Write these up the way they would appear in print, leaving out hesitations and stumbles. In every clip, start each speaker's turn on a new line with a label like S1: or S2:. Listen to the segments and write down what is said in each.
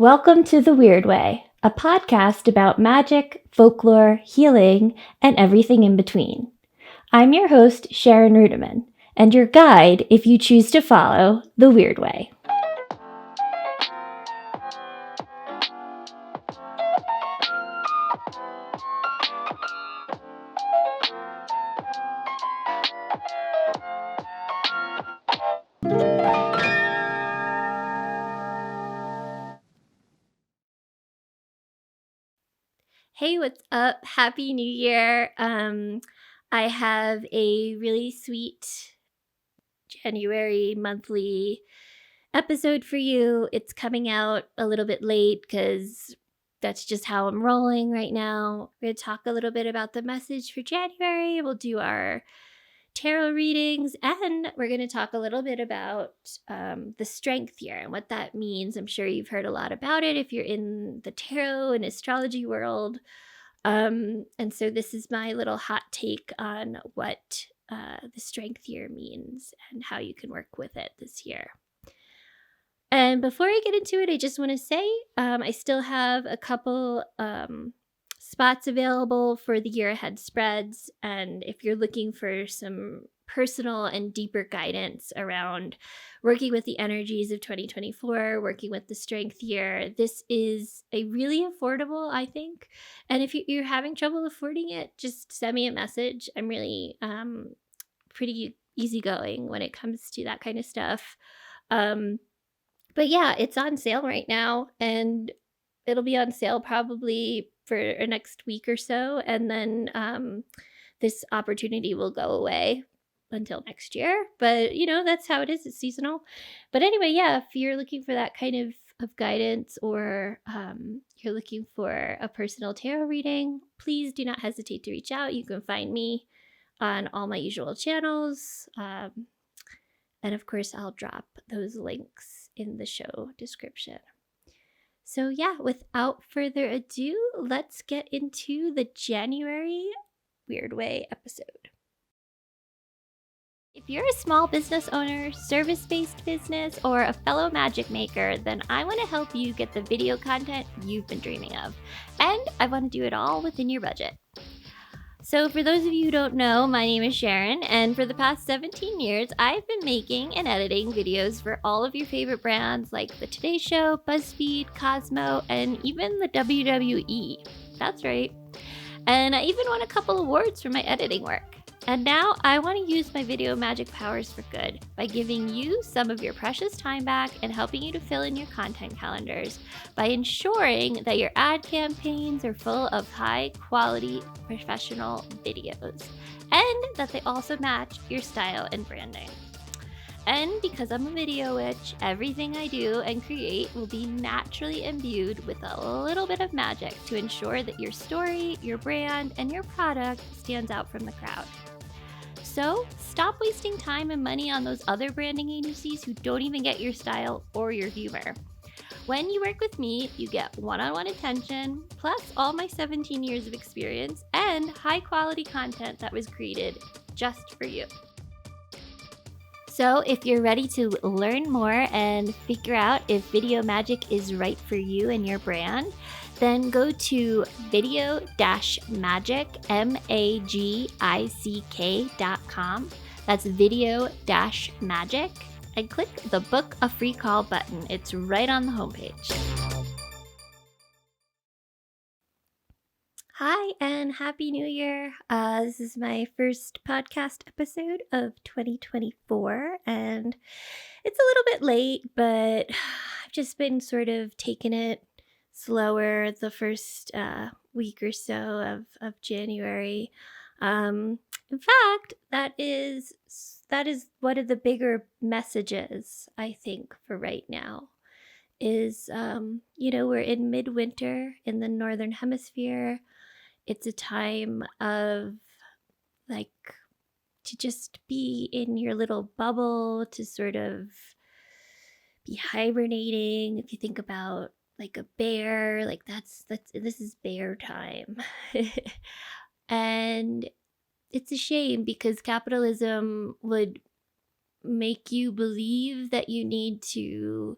S1: Welcome to The Weird Way, a podcast about magic, folklore, healing, and everything in between. I'm your host, Sharon Ruedeman, and your guide if you choose to follow The Weird Way. Hey, what's up? Happy New Year. I have a really sweet January monthly episode for you. It's coming out a little bit late because that's just how I'm rolling right now. We're going to talk a little bit about the message for January. We'll do our tarot readings, and we're going to talk a little bit about the strength year and what that means. I'm sure you've heard a lot about it if you're in the tarot and astrology world. And so this is my little hot take on what the strength year means and how you can work with it this year. And before I get into it, I just want to say I still have a couple spots available for the year ahead spreads. And if you're looking for some personal and deeper guidance around working with the energies of 2024, working with the strength year, this is a really affordable, I think. And if you're having trouble affording it, just send me a message. I'm really pretty easygoing when it comes to that kind of stuff. But yeah, it's on sale right now, and it'll be on sale probably for the next week or so. And then this opportunity will go away until next year. But, that's how it is. It's seasonal. But anyway, yeah, if you're looking for that kind of guidance, or you're looking for a personal tarot reading, please do not hesitate to reach out. You can find me on all my usual channels. And of course, I'll drop those links in the show description. So yeah, without further ado, let's get into the January Weird Way episode. If you're a small business owner, service-based business, or a fellow magic maker, then I want to help you get the video content you've been dreaming of. And I want to do it all within your budget. So for those of you who don't know, my name is Sharon, and for the past 17 years, I've been making and editing videos for all of your favorite brands like The Today Show, BuzzFeed, Cosmo, and even the WWE. That's right. And I even won a couple awards for my editing work. And now I want to use my video magic powers for good by giving you some of your precious time back and helping you to fill in your content calendars by ensuring that your ad campaigns are full of high quality professional videos and that they also match your style and branding. And because I'm a video witch, everything I do and create will be naturally imbued with a little bit of magic to ensure that your story, your brand, and your product stands out from the crowd. So stop wasting time and money on those other branding agencies who don't even get your style or your humor. When you work with me, you get one-on-one attention, plus all my 17 years of experience and high-quality content that was created just for you. So if you're ready to learn more and figure out if video magic is right for you and your brand, then go to video-magic, magick.com. That's video-magic, and click the book a free call button. It's right on the homepage. Hi, and Happy New Year. This is my first podcast episode of 2024, and it's a little bit late, but I've just been sort of taking it slower the first week or so of January. In fact, that is one of the bigger messages, I think, for right now is, we're in midwinter in the Northern Hemisphere. It's a time of to just be in your little bubble, to sort of be hibernating. If you think about like a bear, like this is bear time. And it's a shame because capitalism would make you believe that you need to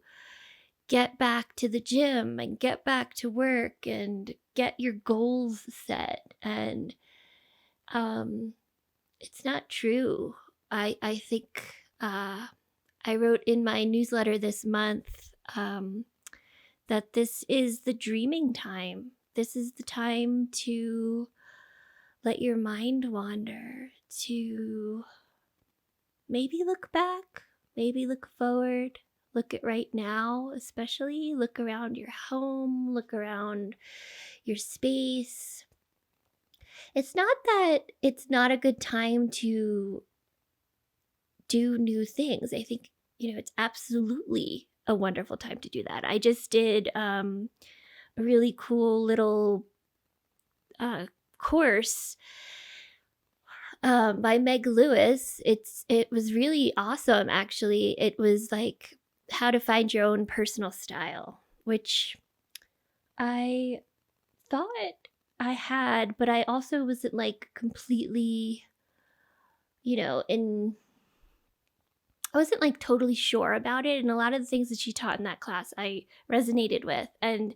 S1: get back to the gym and get back to work and get your goals set. And um it's not true. I think I wrote in my newsletter this month that this is the dreaming time. This is the time to let your mind wander, to maybe look back, maybe look forward, look at right now, especially look around your home, look around your space. It's not that it's not a good time to do new things. I think, it's absolutely a wonderful time to do that. I just did a really cool little course by Meg Lewis. It was really awesome, actually. It was like how to find your own personal style, which I thought I had, but I also wasn't like completely, I wasn't like totally sure about it. And a lot of the things that she taught in that class I resonated with. And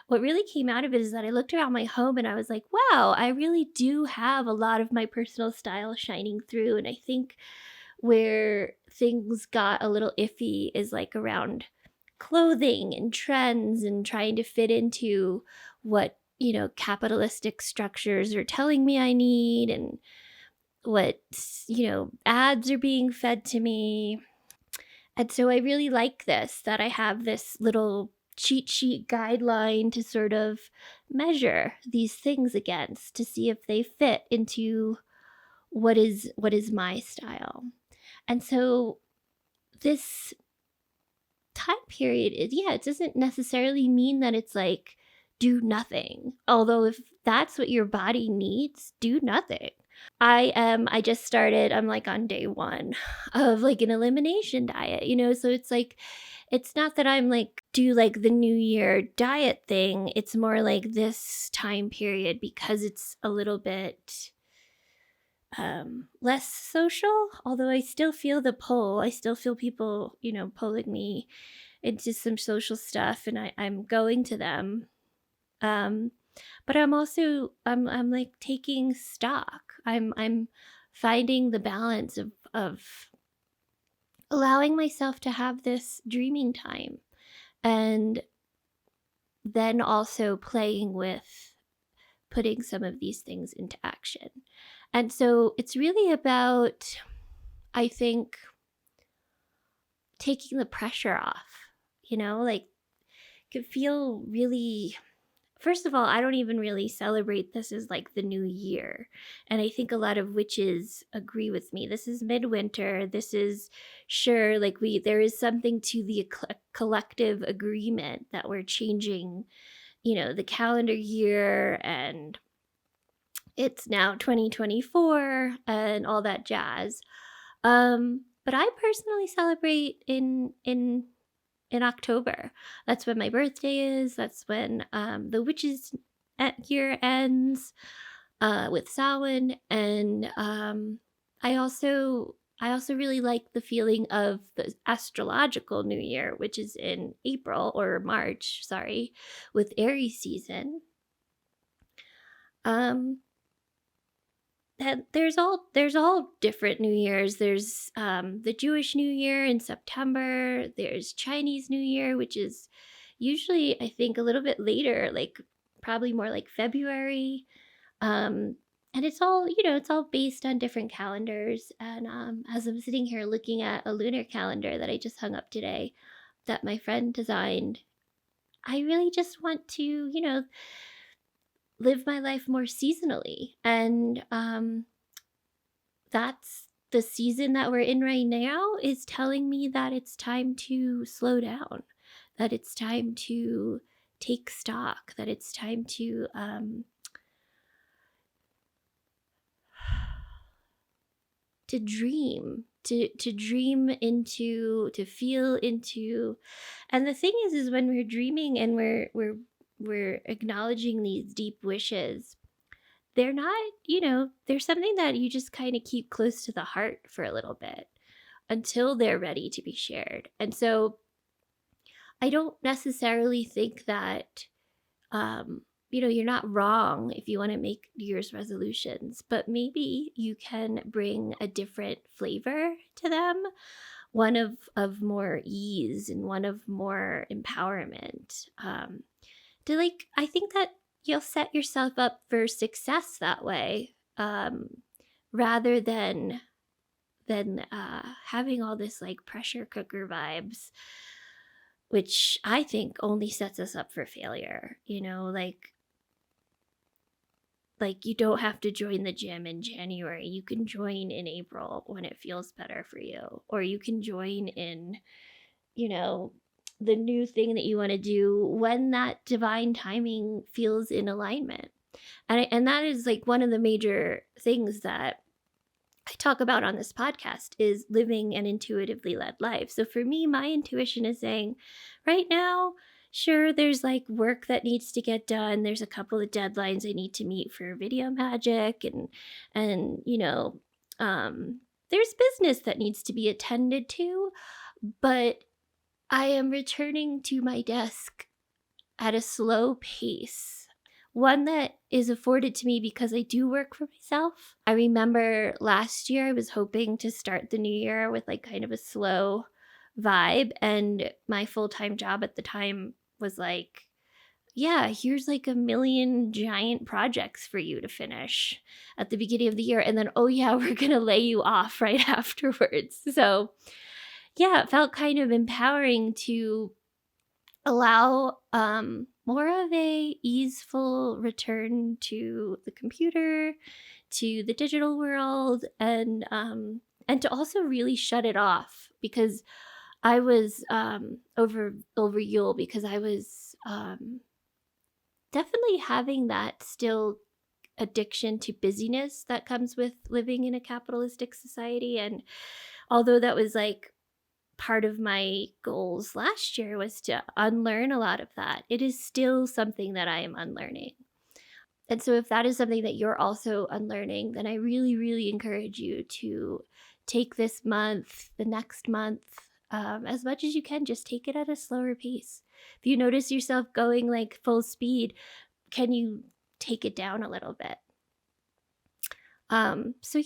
S1: what really came out of it is that I looked around my home and I was like, wow, I really do have a lot of my personal style shining through. And I think where things got a little iffy is like around clothing and trends and trying to fit into what, capitalistic structures are telling me I need, and what, ads are being fed to me. And so I really like this, that I have this little cheat sheet guideline to sort of measure these things against, to see if they fit into what is my style. And so this time period is, it doesn't necessarily mean that it's like do nothing. Although if that's what your body needs, do nothing. I just started, I'm like on day 1 of like an elimination diet, so it's like, it's not that I'm like do like the New Year diet thing. It's more like this time period, because it's a little bit less social, although I still feel the pull. I still feel people, pulling me into some social stuff, and I'm going to them. But I'm also I'm like taking stock. I'm finding the balance of allowing myself to have this dreaming time, and then also playing with putting some of these things into action. And so it's really about, I think, taking the pressure off, like could feel really. First of all, I don't even really celebrate this as like the new year. And I think a lot of witches agree with me. This is midwinter. This is, sure, like there is something to the collective agreement that we're changing, the calendar year, and it's now 2024 and all that jazz. But I personally celebrate in October. That's when my birthday is. That's when the witches year ends with Samhain. And I also really like the feeling of the astrological new year, which is in April or March, sorry, with Aries season. And there's all different New Years. There's the Jewish New Year in September. There's Chinese New Year, which is usually, I think, a little bit later, like probably more like February. And it's all, it's all based on different calendars. And as I'm sitting here looking at a lunar calendar that I just hung up today, that my friend designed, I really just want to, live my life more seasonally. And that's the season that we're in right now, is telling me that it's time to slow down, that it's time to take stock, that it's time to dream, to dream into, to feel into. And the thing is when we're dreaming and we're acknowledging these deep wishes, they're not, there's something that you just kind of keep close to the heart for a little bit until they're ready to be shared. And so I don't necessarily think that, you're not wrong if you want to make New Year's resolutions, but maybe you can bring a different flavor to them, one of more ease and one of more empowerment. To like, I think that you'll set yourself up for success that way, rather than having all this like pressure cooker vibes, which I think only sets us up for failure. Like you don't have to join the gym in January. You can join in April when it feels better for you, or you can join in, you know, the new thing that you want to do when that divine timing feels in alignment. And that is like one of the major things that I talk about on this podcast is living an intuitively led life. So for me, my intuition is saying right now, sure, there's like work that needs to get done. There's a couple of deadlines I need to meet for video magic and there's business that needs to be attended to, but I am returning to my desk at a slow pace, one that is afforded to me because I do work for myself. I remember last year I was hoping to start the new year with like kind of a slow vibe, and my full-time job at the time was like, yeah, here's like a million giant projects for you to finish at the beginning of the year, and then oh yeah, we're going to lay you off right afterwards. So yeah, it felt kind of empowering to allow more of a easeful return to the computer, to the digital world, and to also really shut it off, because I was over Yule, because I was definitely having that still addiction to busyness that comes with living in a capitalistic society. And although that was like part of my goals last year was to unlearn a lot of that, it is still something that I am unlearning. And so if that is something that you're also unlearning, then I really, really encourage you to take this month, the next month, as much as you can, just take it at a slower pace. If you notice yourself going like full speed, can you take it down a little bit? So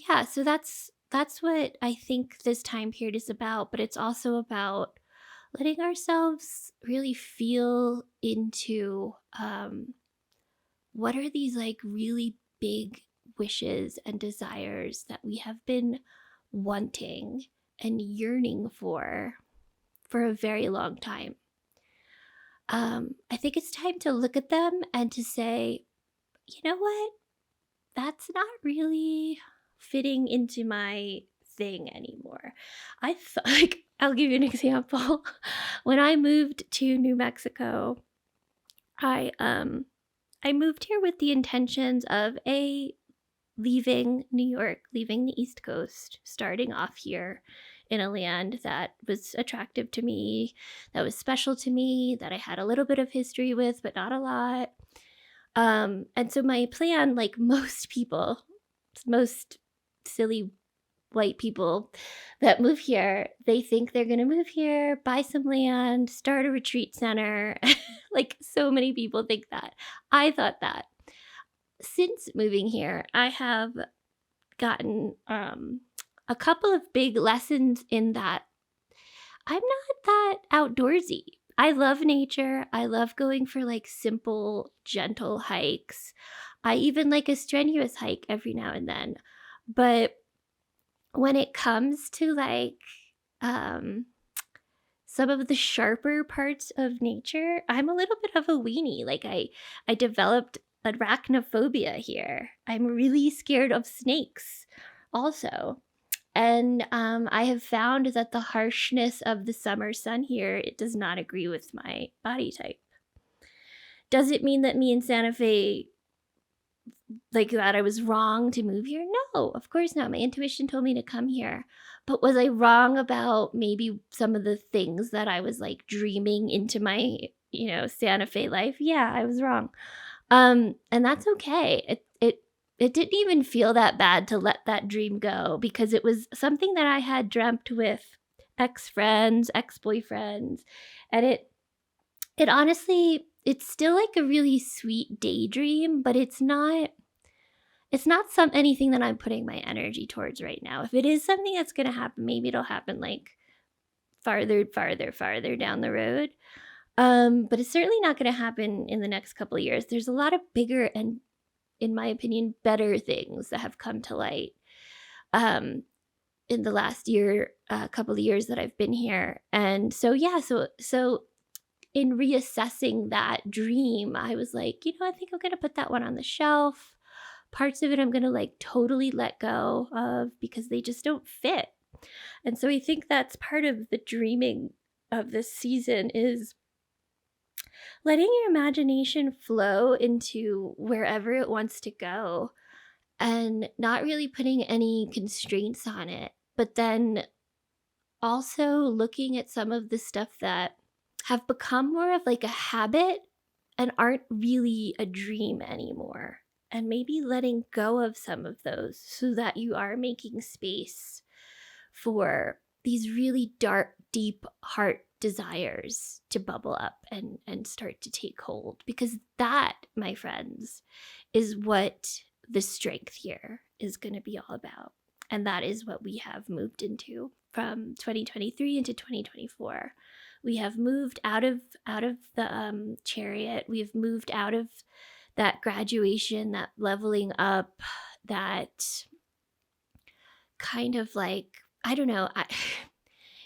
S1: that's what I think this time period is about, but it's also about letting ourselves really feel into what are these like really big wishes and desires that we have been wanting and yearning for a very long time. I think it's time to look at them and to say, you know what? That's not really fitting into my thing anymore. I thought, like, I'll give you an example. When I moved to New Mexico, I moved here with the intentions of leaving New York, leaving the East Coast, starting off here in a land that was attractive to me, that was special to me, that I had a little bit of history with, but not a lot. And so my plan, like most people, most silly white people that move here, they think they're going to move here, buy some land, start a retreat center. Like so many people think that. I thought that. Since moving here, I have gotten a couple of big lessons in that I'm not that outdoorsy. I love nature. I love going for like simple, gentle hikes. I even like a strenuous hike every now and then. But when it comes to like some of the sharper parts of nature, I'm a little bit of a weenie. Like I developed arachnophobia here. I'm really scared of snakes also. And I have found that the harshness of the summer sun here, it does not agree with my body type. Does it mean that me and Santa Fe, like that I was wrong to move here? No, of course not. My intuition told me to come here. But was I wrong about maybe some of the things that I was like dreaming into my, Santa Fe life? Yeah, I was wrong. And that's okay. It didn't even feel that bad to let that dream go, because it was something that I had dreamt with ex-friends, ex-boyfriends, and it honestly, it's still like a really sweet daydream, but it's not anything that I'm putting my energy towards right now. If it is something that's gonna happen, maybe it'll happen like farther down the road. But it's certainly not gonna happen in the next couple of years. There's a lot of bigger and, in my opinion, better things that have come to light um in the last year, couple of years that I've been here. And so yeah, so in reassessing that dream, I was like, I think I'm gonna put that one on the shelf. Parts of it I'm gonna like totally let go of because they just don't fit. And so I think that's part of the dreaming of this season is letting your imagination flow into wherever it wants to go and not really putting any constraints on it. But then also looking at some of the stuff that have become more of like a habit and aren't really a dream anymore. And maybe letting go of some of those so that you are making space for these really dark, deep heart desires to bubble up and start to take hold. Because that, my friends, is what the strength here is going to be all about. And that is what we have moved into from 2023 into 2024. We have moved out of the chariot. We've moved out of that graduation, that leveling up, that kind of like, I don't know.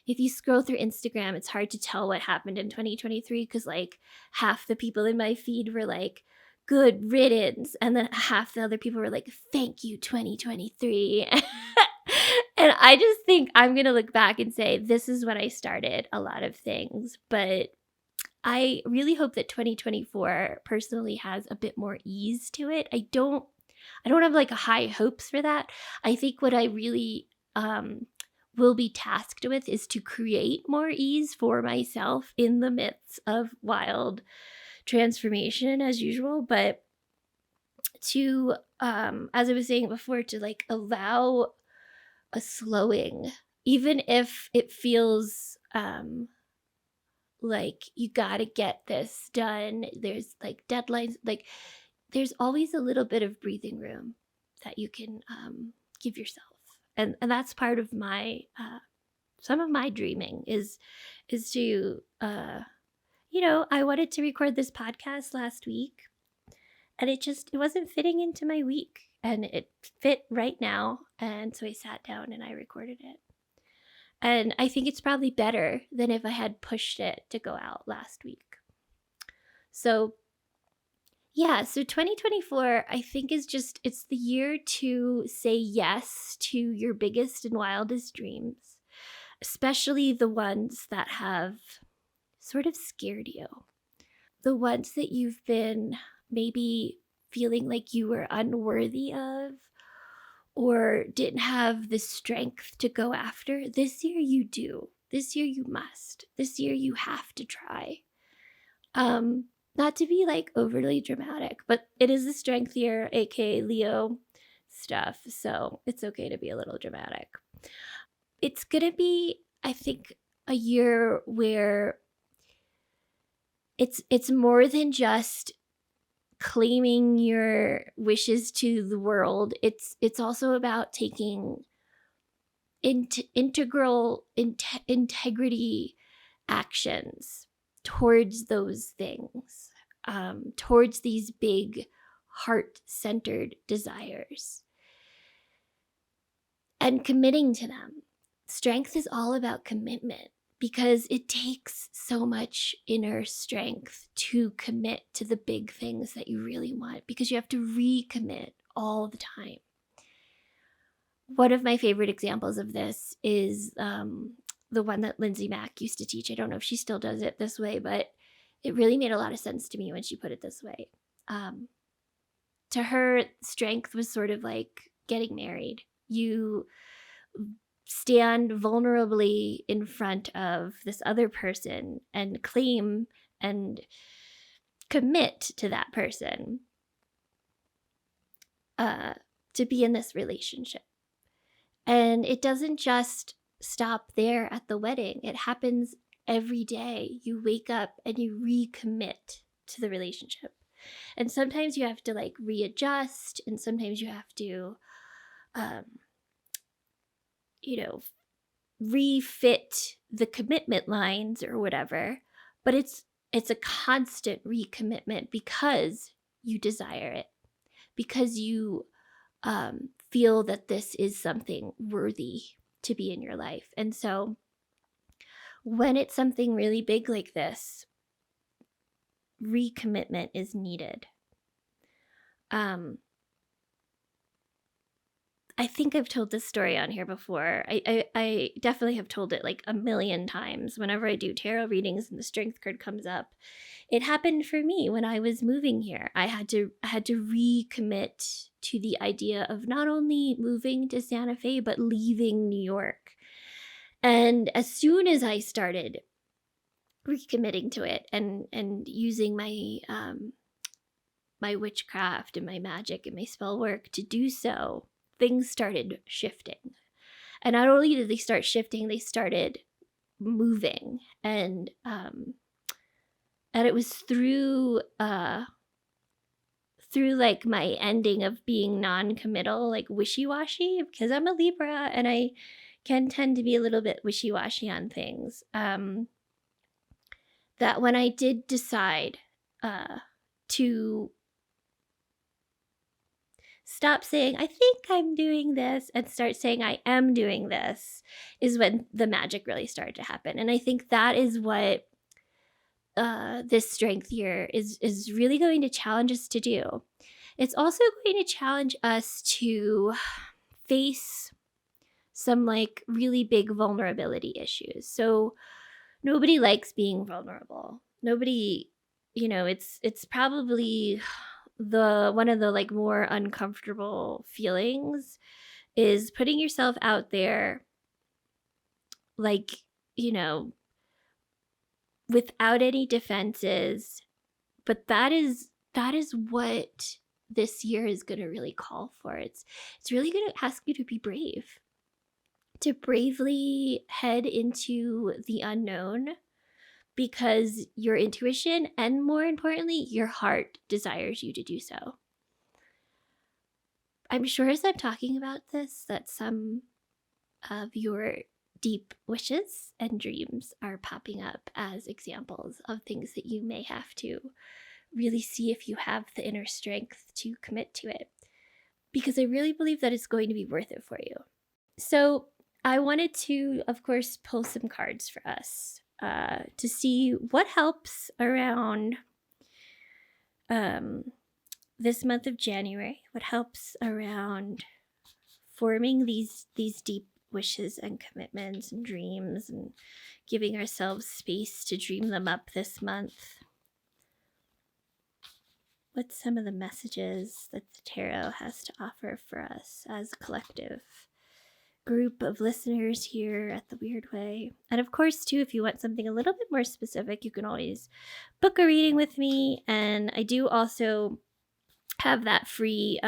S1: If you scroll through Instagram, it's hard to tell what happened in 2023 because like half the people in my feed were like, good riddance. And then half the other people were like, thank you, 2023. And I just think I'm going to look back and say, this is when I started a lot of things. But I really hope that 2024 personally has a bit more ease to it. I don't have like high hopes for that. I think what I really will be tasked with is to create more ease for myself in the midst of wild transformation as usual, but to as I was saying before, to like allow a slowing, even if it feels like you got to get this done. There's like deadlines, like there's always a little bit of breathing room that you can give yourself. And that's part of my some of my dreaming is to I wanted to record this podcast last week and it wasn't fitting into my week, and it fit right now, and so I sat down and I recorded it. And I think it's probably better than if I had pushed it to go out last week. So yeah, so 2024 I think is it's the year to say yes to your biggest and wildest dreams, especially the ones that have sort of scared you. The ones that you've been maybe feeling like you were unworthy of or didn't have the strength to go after. This year you do. This year you must. This year you have to try. Not to be like overly dramatic, but it is a strength year, aka Leo stuff, so it's okay to be a little dramatic. It's gonna be, I think, a year where it's more than just claiming your wishes to the world. It's also about taking integrity actions towards those things, towards these big heart-centered desires and committing to them. Strength is all about commitment because it takes so much inner strength to commit to the big things that you really want, because you have to recommit all the time. One of my favorite examples of this is the one that Lindsay Mack used to teach. I don't know if she still does it this way, but it really made a lot of sense to me when she put it this way. To her, strength was sort of like getting married. You stand vulnerably in front of this other person and claim and commit to that person to be in this relationship. And it doesn't just stop there at the wedding. It happens every day you wake up and you recommit to the relationship. And sometimes you have to like readjust, and sometimes you have to, you know, refit the commitment lines or whatever. But it's a constant recommitment because you desire it, because you feel that this is something worthy to be in your life. And so when it's something really big like this, recommitment is needed. I think I've told this story on here before. I definitely have told it like a million times whenever I do tarot readings and the strength card comes up. It happened for me when I was moving here. I had to recommit to the idea of not only moving to Santa Fe, but leaving New York. And as soon as I started recommitting to it and using my my witchcraft and my magic and my spell work to do so, things started shifting. And not only did they start shifting, they started moving. And it was through like my ending of being non-committal, like wishy-washy, because I'm a Libra and I can tend to be a little bit wishy-washy on things. That when I did decide to stop saying, I think I'm doing this, and start saying, I am doing this, is when the magic really started to happen. And I think that is what this strength year is really going to challenge us to do. It's also going to challenge us to face some like really big vulnerability issues. So nobody likes being vulnerable. Nobody, it's probably the one of the like more uncomfortable feelings is putting yourself out there, like, without any defenses. But that is what this year is going to really call for. It's really going to ask you to be brave, to bravely head into the unknown, because your intuition and, more importantly, your heart desires you to do so. I'm sure as I'm talking about this that some of your deep wishes and dreams are popping up as examples of things that you may have to really see if you have the inner strength to commit to it, because I really believe that it's going to be worth it for you. So I wanted to, of course, pull some cards for us to see what helps around this month of January, what helps around forming these deep wishes and commitments and dreams, and giving ourselves space to dream them up this month. What's some of the messages that the tarot has to offer for us as a collective group of listeners here at The Weird Way? And of course, too, if you want something a little bit more specific, you can always book a reading with me. And I do also have that free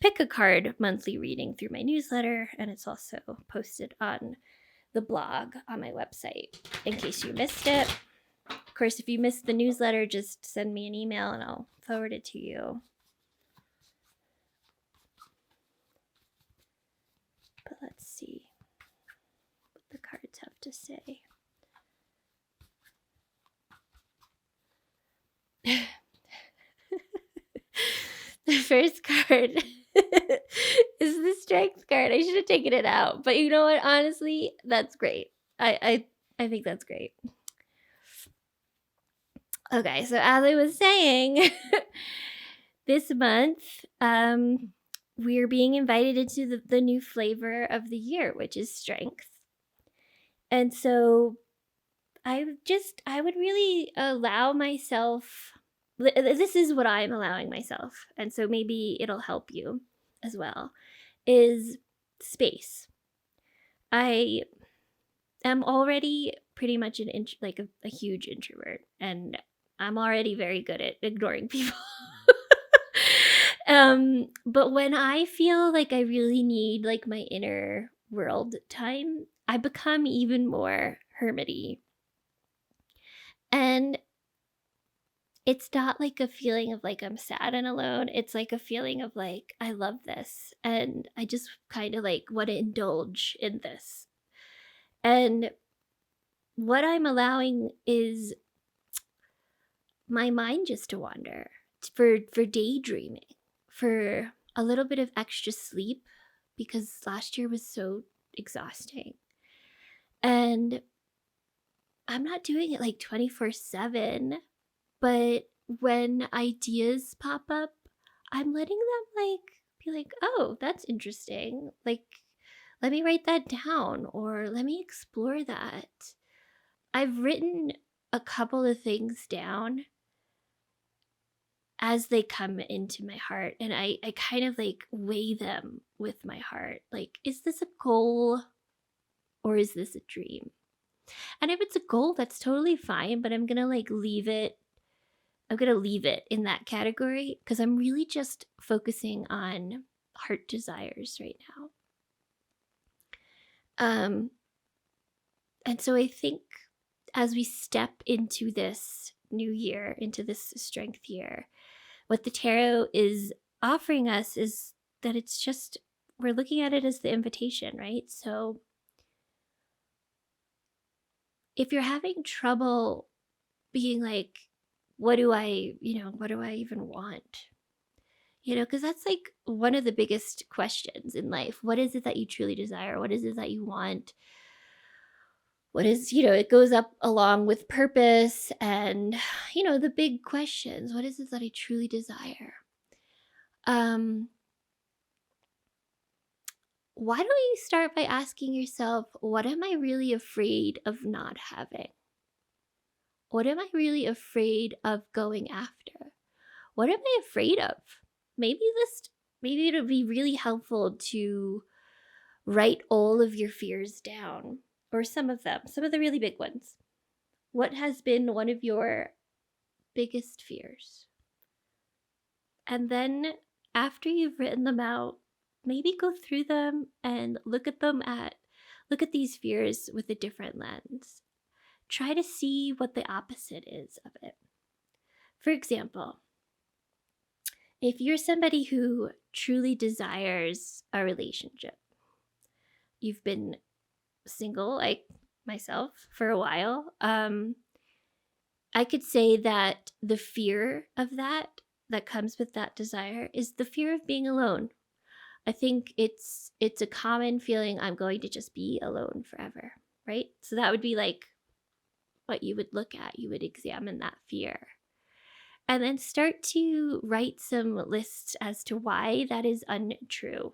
S1: pick a card monthly reading through my newsletter, and it's also posted on the blog on my website in case you missed it. Of course, if you missed the newsletter, just send me an email and I'll forward it to you. But let's see what the cards have to say. The first card is the strength card. I should have taken it out, but you know what? Honestly, that's great. I think that's great. Okay, so as I was saying, this month, we're being invited into the new flavor of the year, which is strength. And so I would really allow myself, this is what I'm allowing myself, and so maybe it'll help you as well, is space. I am already pretty much a huge introvert, and I'm already very good at ignoring people. But when I feel like I really need like my inner world time, I become even more hermity. And it's not like a feeling of like I'm sad and alone. It's like a feeling of like I love this and I just kind of like want to indulge in this. And what I'm allowing is my mind just to wander, for daydreaming, for a little bit of extra sleep because last year was so exhausting. And I'm not doing it like 24/7, but when ideas pop up, I'm letting them like be like, "Oh, that's interesting. Like let me write that down or let me explore that." I've written a couple of things down as they come into my heart, and I kind of like weigh them with my heart. Like, is this a goal or is this a dream? And if it's a goal, that's totally fine, but I'm going to like leave it. I'm going to leave it in that category because I'm really just focusing on heart desires right now. And so I think as we step into this new year, into this strength year, what the tarot is offering us is that it's just, we're looking at it as the invitation, right? So if you're having trouble being like, what do I even want? Because that's like one of the biggest questions in life. What is it that you truly desire? What is it that you want? What is, it goes up along with purpose and, the big questions. What is it that I truly desire? Why don't you start by asking yourself, what am I really afraid of not having? What am I really afraid of going after? What am I afraid of? Maybe it'll be really helpful to write all of your fears down, or some of them, some of the really big ones. What has been one of your biggest fears? And then after you've written them out, maybe go through them and look at these fears with a different lens. Try to see what the opposite is of it. For example, if you're somebody who truly desires a relationship, you've been single like myself for a while, I could say that the fear of that comes with that desire is the fear of being alone. I think it's a common feeling, I'm going to just be alone forever, right? So that would be like what you would look at. You would examine that fear. And then start to write some lists as to why that is untrue.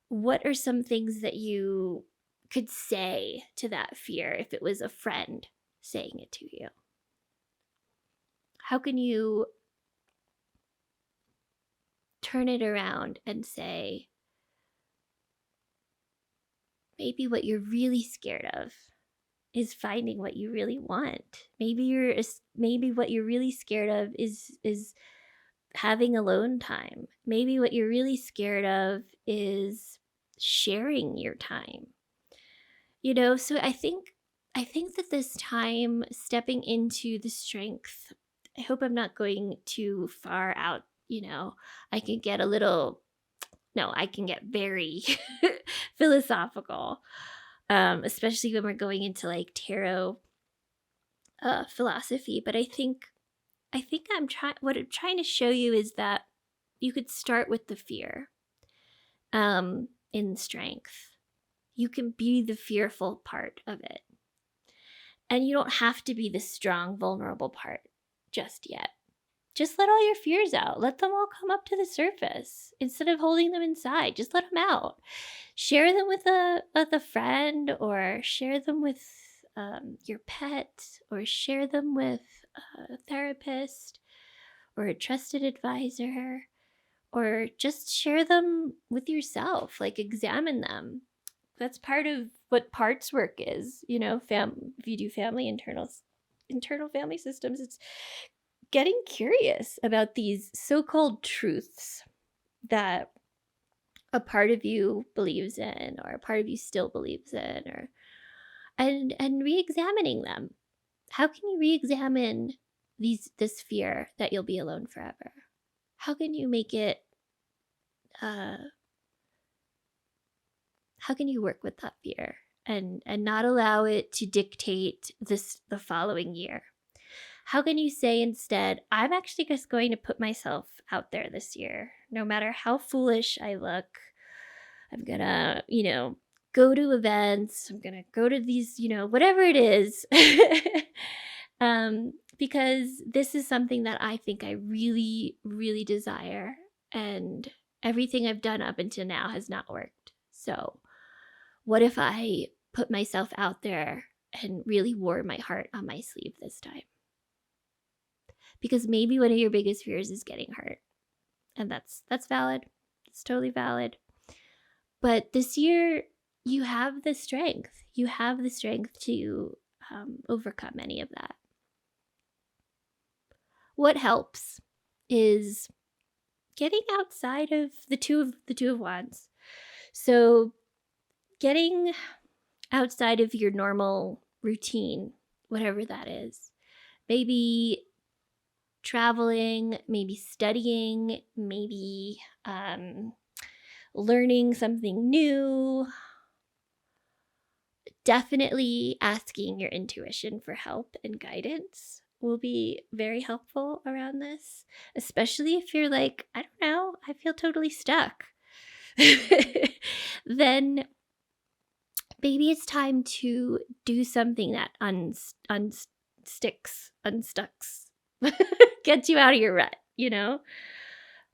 S1: What are some things that you could say to that fear if it was a friend saying it to you? How can you turn it around and say, maybe what you're really scared of is finding what you really want. Maybe what you're really scared of is having alone time. Maybe what you're really scared of is sharing your time. So I think that this time stepping into the strength, I hope I'm not going too far out, I can get very philosophical, especially when we're going into like tarot philosophy. But I think what I'm trying to show you is that you could start with the fear in strength. You can be the fearful part of it. And you don't have to be the strong, vulnerable part just yet. Just let all your fears out. Let them all come up to the surface instead of holding them inside. Just let them out. Share them with a friend, or share them with your pet, or share them with a therapist or a trusted advisor, or just share them with yourself. Like, examine them. That's part of what parts work is. If you do family internal family systems, it's getting curious about these so-called truths that a part of you believes in, or a part of you still believes in, and re-examining them. How can you re-examine this fear that you'll be alone forever? How can you make it uh how can you work with that fear and not allow it to dictate the following year? How can you say instead, I'm actually just going to put myself out there this year, no matter how foolish I look. I'm gonna, go to events. I'm gonna go to these, whatever it is. Because this is something that I think I really, really desire. And everything I've done up until now has not worked. So, what if I put myself out there and really wore my heart on my sleeve this time? Because maybe one of your biggest fears is getting hurt. And that's valid. It's totally valid. But this year, you have the strength. You have the strength to overcome any of that. What helps is getting outside of the two of wands. So getting outside of your normal routine, whatever that is. Maybe traveling, maybe studying, maybe learning something new. Definitely asking your intuition for help and guidance will be very helpful around this, especially if you're like, I don't know, I feel totally stuck. Then maybe it's time to do something that unstucks, gets you out of your rut,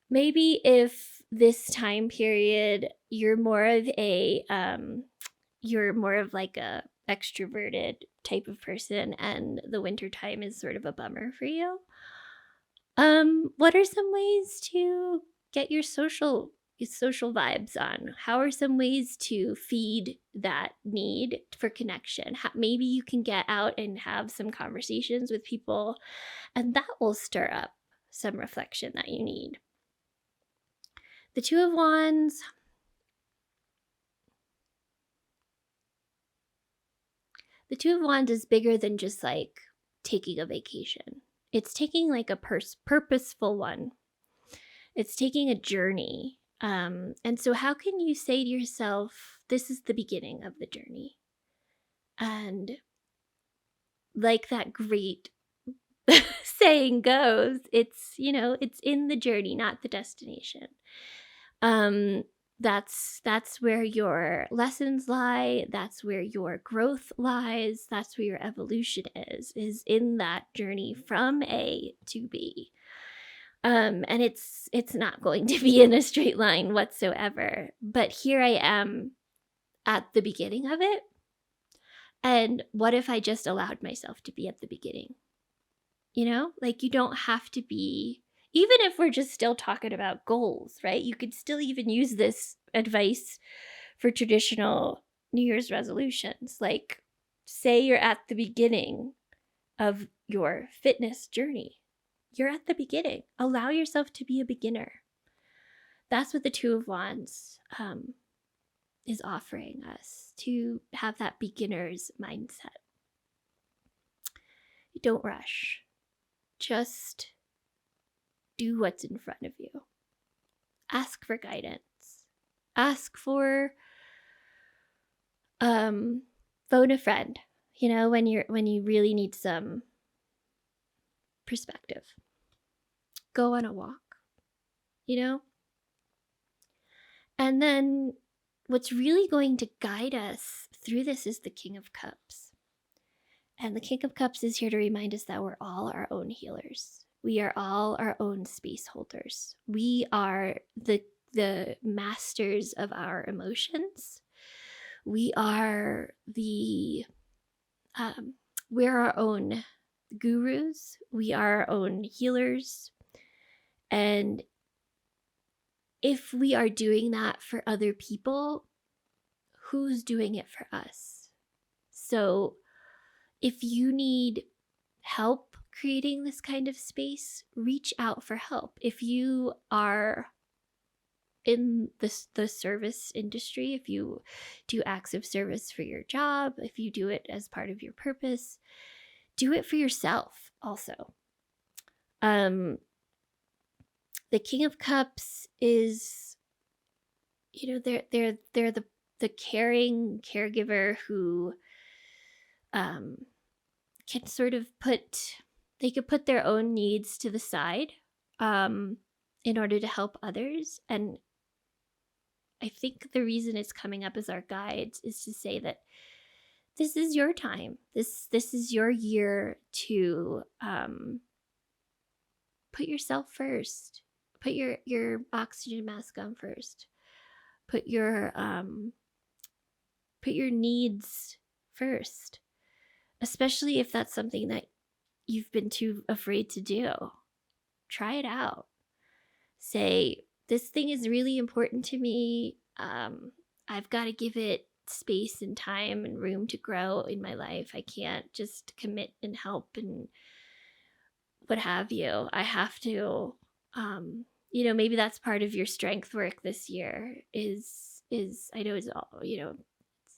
S1: Maybe if this time period you're more of like a extroverted type of person and the winter time is sort of a bummer for you. What are some ways to get your social vibes on? How are some ways to feed that need for connection? Maybe you can get out and have some conversations with people, and that will stir up some reflection that you need. The Two of Wands. The Two of Wands is bigger than just like taking a vacation. It's taking like a purposeful one. It's taking a journey. And so how can you say to yourself, this is the beginning of the journey? And like that great saying goes, it's in the journey, not the destination. That's where your lessons lie. That's where your growth lies. That's where your evolution is in that journey from A to B. And it's not going to be in a straight line whatsoever. But here I am at the beginning of it. And what if I just allowed myself to be at the beginning? Like you don't have to be, even if we're just still talking about goals, right? You could still even use this advice for traditional New Year's resolutions. Like, say you're at the beginning of your fitness journey. You're at the beginning. Allow yourself to be a beginner. That's what the Two of Wands is offering us, to have that beginner's mindset. Don't rush. Just do what's in front of you. Ask for guidance. Ask for phone a friend, when you really need some perspective. Go on a walk, And then what's really going to guide us through this is the King of Cups. And the King of Cups is here to remind us that we're all our own healers. We are all our own space holders. We are the masters of our emotions. We are we're our own gurus. We are our own healers. And if we are doing that for other people, who's doing it for us? So if you need help creating this kind of space, reach out for help. If you are in the service industry, if you do acts of service for your job, if you do it as part of your purpose, do it for yourself also. The King of Cups is, they're the caring caregiver who can sort of they could put their own needs to the side in order to help others. And I think the reason it's coming up as our guides is to say that this is your time. This is your year to put yourself first. Put your oxygen mask on first. Put your needs first. Especially if that's something that you've been too afraid to do. Try it out. Say, this thing is really important to me. I've got to give it space and time and room to grow in my life. I can't just commit and help and what have you. I have to, maybe that's part of your strength work this year is I know it's all,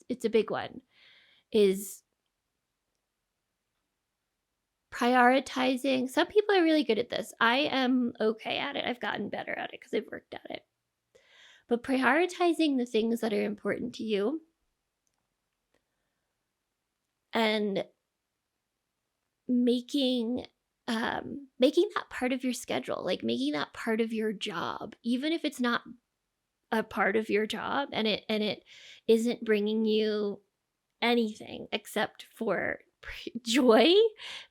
S1: it's a big one, is prioritizing. Some people are really good at this. I am okay at it. I've gotten better at it because I've worked at it. But prioritizing the things that are important to you and making that part of your schedule, like making that part of your job, even if it's not a part of your job and it isn't bringing you anything except for joy,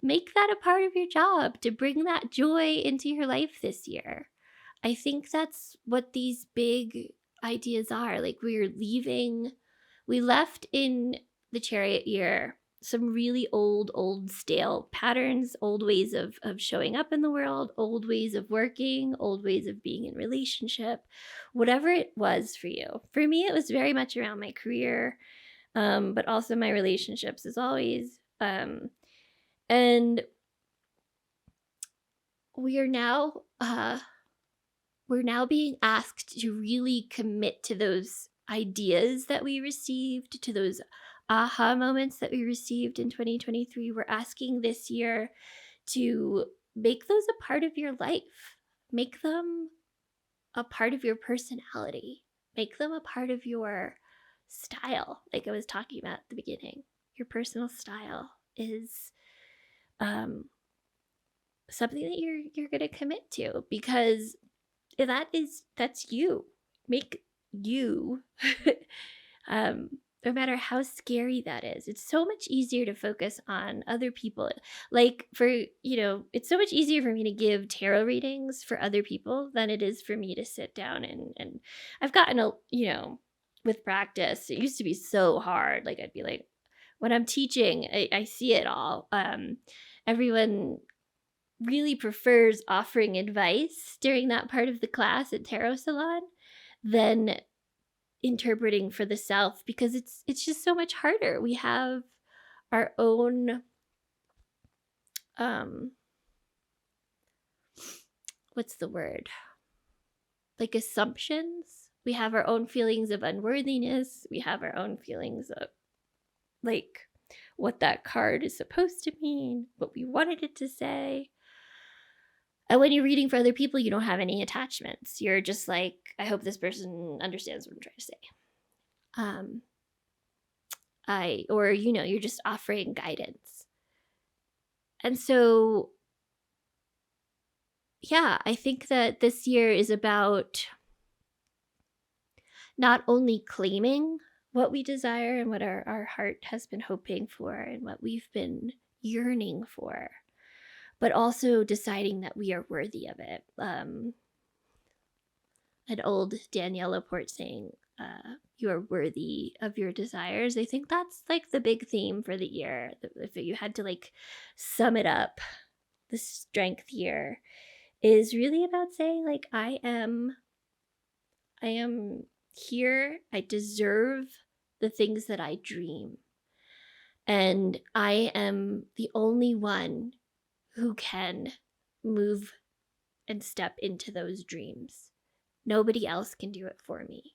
S1: make that a part of your job to bring that joy into your life this year. I think that's what these big ideas are. Like we left in the Chariot year some really old stale patterns, old ways of showing up in the world, old ways of working, old ways of being in relationship, whatever it was for you. For me, it was very much around my career, but also my relationships as always. And we're now being asked to really commit to those ideas that we received, to those aha moments that we received in 2023. We're asking this year to make those a part of your life. Make them a part of your personality. Make them a part of your style, like I was talking about at the beginning. Your personal style is something that you're going to commit to, because that's you. Make you no matter how scary that is. It's so much easier to focus on other people. Like it's so much easier for me to give tarot readings for other people than it is for me to sit down and I've gotten with practice, it used to be so hard. Like I'd be like, when I'm teaching, I see it all. Everyone really prefers offering advice during that part of the class at Tarot Salon than interpreting for the self, because it's just so much harder. We have our own what's the word? Like assumptions. We have our own feelings of unworthiness. We have our own feelings of like what that card is supposed to mean, what we wanted it to say. And when you're reading for other people, you don't have any attachments. You're just like, I hope this person understands what I'm trying to say. You're just offering guidance. And so, yeah, I think that this year is about not only claiming what we desire and what our heart has been hoping for and what we've been yearning for, but also deciding that we are worthy of it. An old Danielle Laporte saying, you are worthy of your desires. I think that's like the big theme for the year. If you had to like sum it up, the strength year is really about saying like, I am here. I deserve the things that I dream. And I am the only one who can move and step into those dreams. Nobody else can do it for me.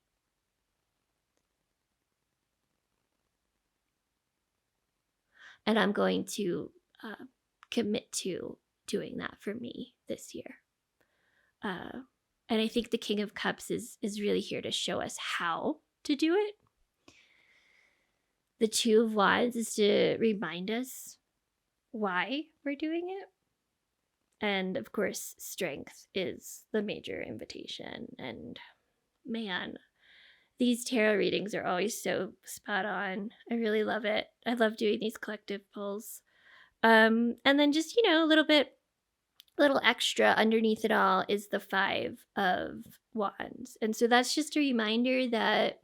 S1: And I'm going to commit to doing that for me this year. And I think the King of Cups is really here to show us how to do it. The Two of Wands is to remind us why we're doing it. And of course, strength is the major invitation. And man, these tarot readings are always so spot on. I really love it. I love doing these collective pulls. And then just, a little extra underneath it all is the Five of Wands. And so that's just a reminder that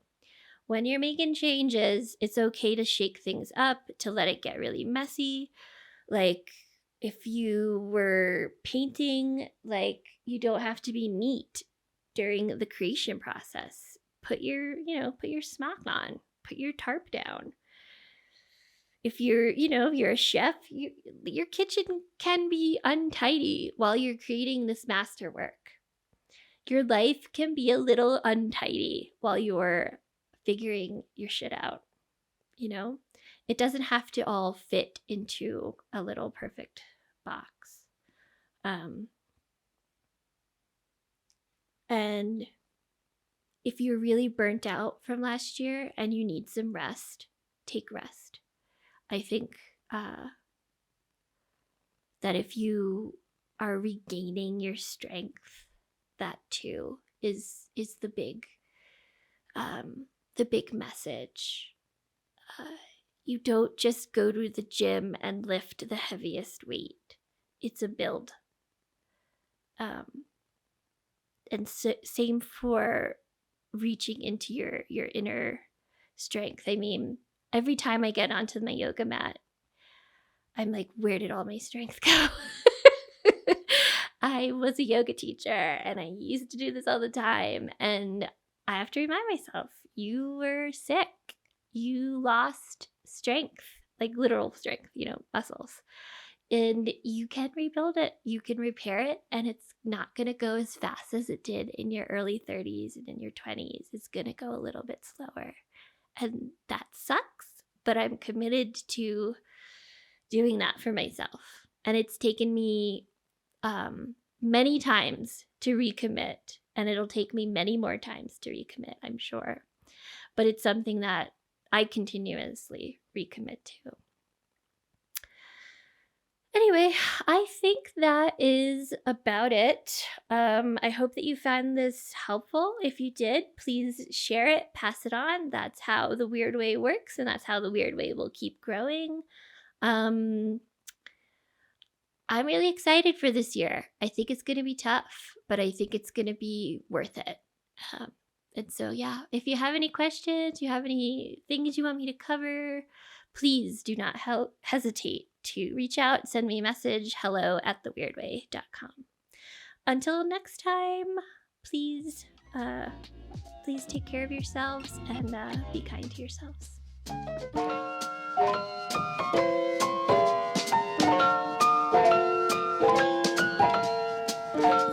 S1: when you're making changes, it's okay to shake things up, to let it get really messy. Like if you were painting, like you don't have to be neat during the creation process. Put your smock on, put your tarp down. If you're a chef, your kitchen can be untidy while you're creating this masterwork. Your life can be a little untidy while you're figuring your shit out. It doesn't have to all fit into a little perfect box. And if you're really burnt out from last year and you need some rest, take rest. I think that if you are regaining your strength, that too is the big message. You don't just go to the gym and lift the heaviest weight. It's a build. And same for reaching into your inner strength. I mean, every time I get onto my yoga mat, I'm like, where did all my strength go? I was a yoga teacher and I used to do this all the time. And I have to remind myself, you were sick. You lost strength, like literal strength, muscles. And you can rebuild it. You can repair it. And it's not going to go as fast as it did in your early 30s and in your 20s. It's going to go a little bit slower. And that sucks, but I'm committed to doing that for myself. And it's taken me many times to recommit, and it'll take me many more times to recommit, I'm sure. But it's something that I continuously recommit to. Anyway, I think that is about it. I hope that you found this helpful. If you did, please share it, pass it on. That's how the Weird Way works, and that's how the Weird Way will keep growing. I'm really excited for this year. I think it's going to be tough, but I think it's going to be worth it. And so, yeah, if you have any questions, you have any things you want me to cover, please do not hesitate to reach out, send me a message, hello@theweirdway.com. Until next time, please take care of yourselves and be kind to yourselves.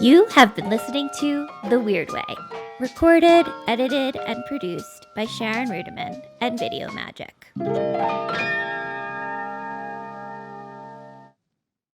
S1: You have been listening to The Weird Way, recorded, edited, and produced by Sharon Ruedeman and Video Magick.